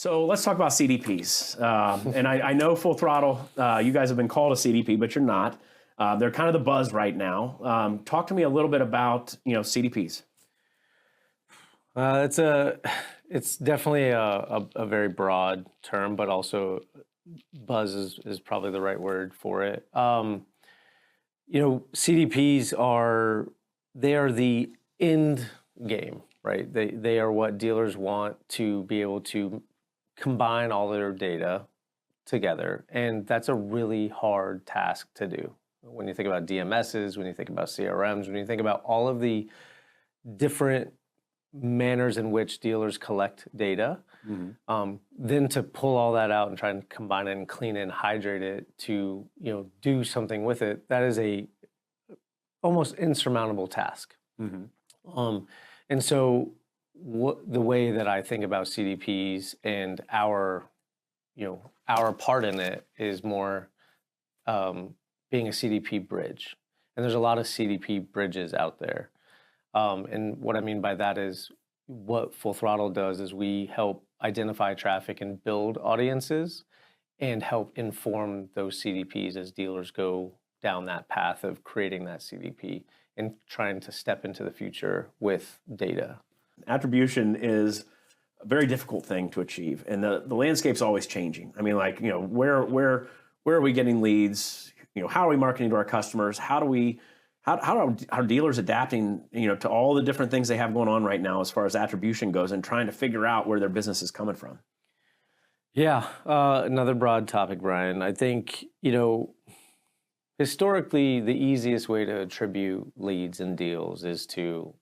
So let's talk about CDPs. And I know Full Throttle, you guys have been called a CDP, but you're not. They're kind of the buzz right now. Talk to me a little bit about CDPs. It's definitely a very broad term, but also buzz is probably the right word for it. CDPs are the end game, right? They are what dealers want to be able to combine all their data together, and that's a really hard task to do. When you think about DMSs, when you think about CRMs, when you think about all of the different manners in which dealers collect data, then to pull all that out and try and combine it and clean it and hydrate it to do something with it, that is a almost insurmountable task. And so the way that I think about CDPs and our part in it is more being a CDP bridge. And there's a lot of CDP bridges out there. And what I mean by that is what Full Throttle does is we help identify traffic and build audiences and help inform those CDPs as dealers go down that path of creating that CDP and trying to step into the future with data. Attribution is a very difficult thing to achieve, and the landscape's always changing. I mean, where are we getting leads? How are we marketing to our customers? How are dealers adapting, to all the different things they have going on right now as far as attribution goes, and trying to figure out where their business is coming from? Yeah, another broad topic, Brian. I think, historically, the easiest way to attribute leads and deals is to,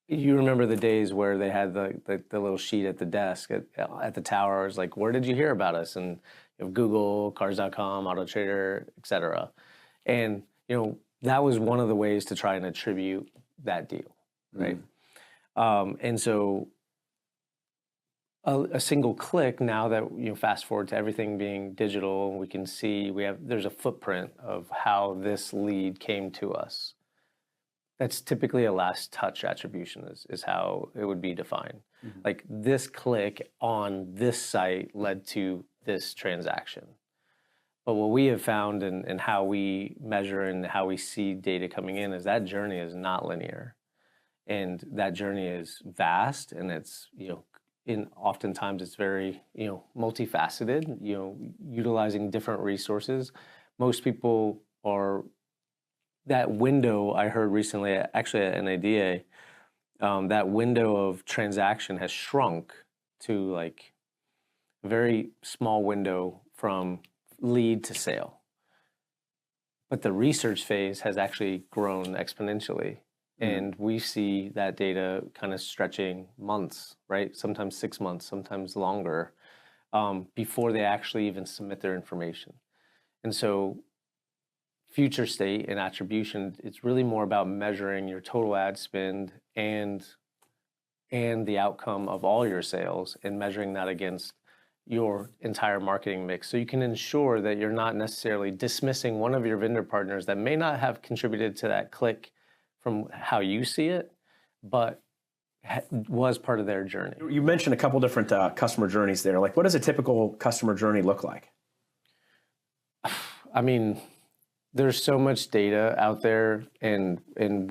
you remember the days where they had the little sheet at the desk at the tower. It was like, where did you hear about us? And Google, Cars.com, AutoTrader, et cetera. And, that was one of the ways to try and attribute that deal, right? And so a single click, now that, fast forward to everything being digital, we can see there's a footprint of how this lead came to us. That's typically a last touch attribution is how it would be defined. Like this click on this site led to this transaction. But what we have found and how we measure and how we see data coming in is that journey is not linear. And that journey is vast, and it's, oftentimes it's very, multifaceted, utilizing different resources. Most people are, that window I heard recently, actually at NADA, that window of transaction has shrunk to like a very small window from lead to sale. But the research phase has actually grown exponentially. And we see that data kind of stretching months, right? Sometimes 6 months, sometimes longer, before they actually even submit their information. And so future state and attribution, it's really more about measuring your total ad spend and the outcome of all your sales and measuring that against your entire marketing mix. So you can ensure that you're not necessarily dismissing one of your vendor partners that may not have contributed to that click from how you see it, but was part of their journey. You mentioned a couple different customer journeys there. Like, what does a typical customer journey look like? I mean, there's so much data out there, and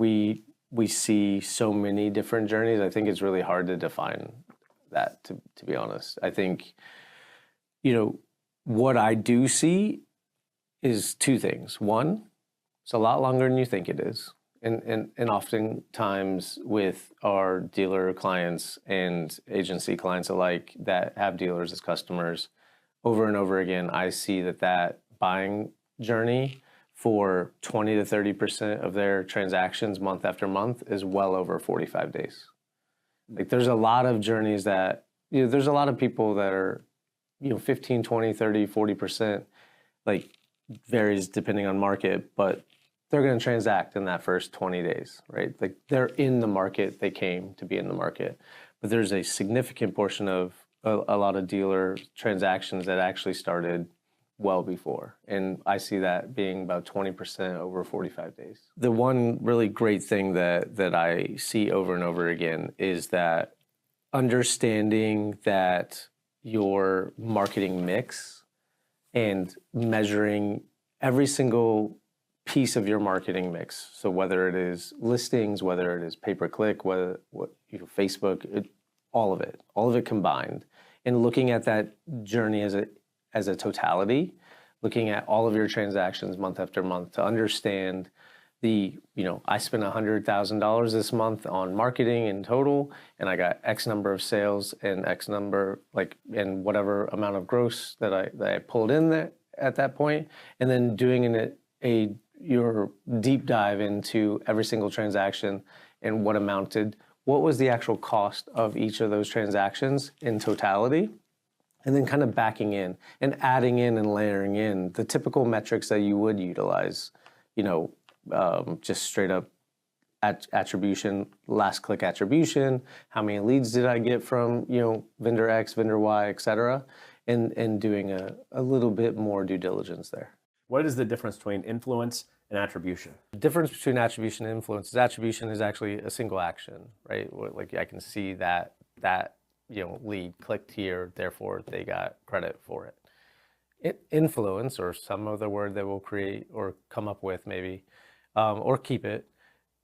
we see so many different journeys. I think it's really hard to define that, to be honest. I think, what I do see is two things. One, it's a lot longer than you think it is. And oftentimes with our dealer clients and agency clients alike that have dealers as customers, over and over again, I see that buying journey for 20 to 30% of their transactions month after month is well over 45 days. Like there's a lot of journeys that, there's a lot of people that are, 15, 20, 30, 40%, like varies depending on market, but they're going to transact in that first 20 days, right? Like they're in the market, they came to be in the market. But there's a significant portion of a lot of dealer transactions that actually started well before. And I see that being about 20% over 45 days. The one really great thing that I see over and over again is that understanding that your marketing mix and measuring every single piece of your marketing mix. So whether it is listings, whether it is pay-per-click, Facebook, all of it combined, and looking at that journey as a totality, looking at all of your transactions month after month to understand I spent $100,000 this month on marketing in total, and I got X number of sales and X number, and whatever amount of gross that I pulled in there at that point, and then doing your deep dive into every single transaction and what was the actual cost of each of those transactions in totality, and then kind of backing in and adding in and layering in the typical metrics that you would utilize, just straight up attribution, last click attribution, how many leads did I get from, vendor X, vendor Y, et cetera, and doing a little bit more due diligence there. What is the difference between influence and attribution? The difference between attribution and influence is attribution is actually a single action, right? Like I can see that lead clicked here, therefore they got credit for it. Influence, or some other word that we'll create or come up with maybe, or keep it,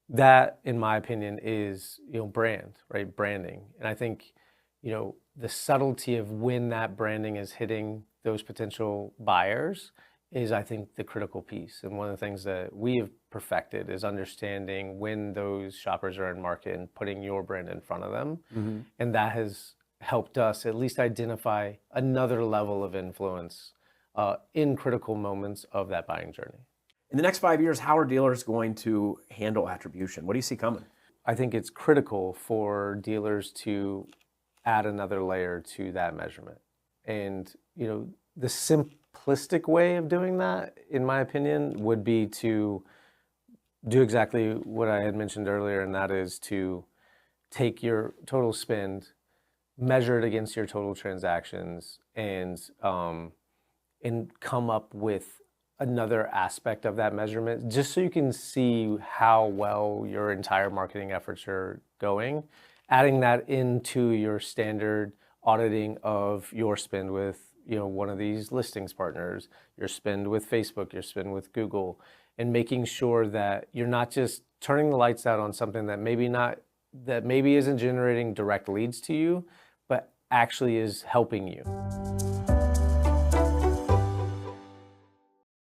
that in my opinion is brand, right? Branding. And I think the subtlety of when that branding is hitting those potential buyers is, I think, the critical piece. And one of the things that we have perfected is understanding when those shoppers are in market and putting your brand in front of them. Mm-hmm. And that has helped us at least identify another level of influence in critical moments of that buying journey. In the next 5 years, how are dealers going to handle attribution? What do you see coming? I think it's critical for dealers to add another layer to that measurement. And, the simplistic way of doing that, in my opinion, would be to do exactly what I had mentioned earlier, and that is to take your total spend, measure it against your total transactions, and come up with another aspect of that measurement, just so you can see how well your entire marketing efforts are going, adding that into your standard auditing of your spend with one of these listings partners, your spend with Facebook, your spend with Google, and making sure that you're not just turning the lights out on something that maybe isn't generating direct leads to you, but actually is helping you.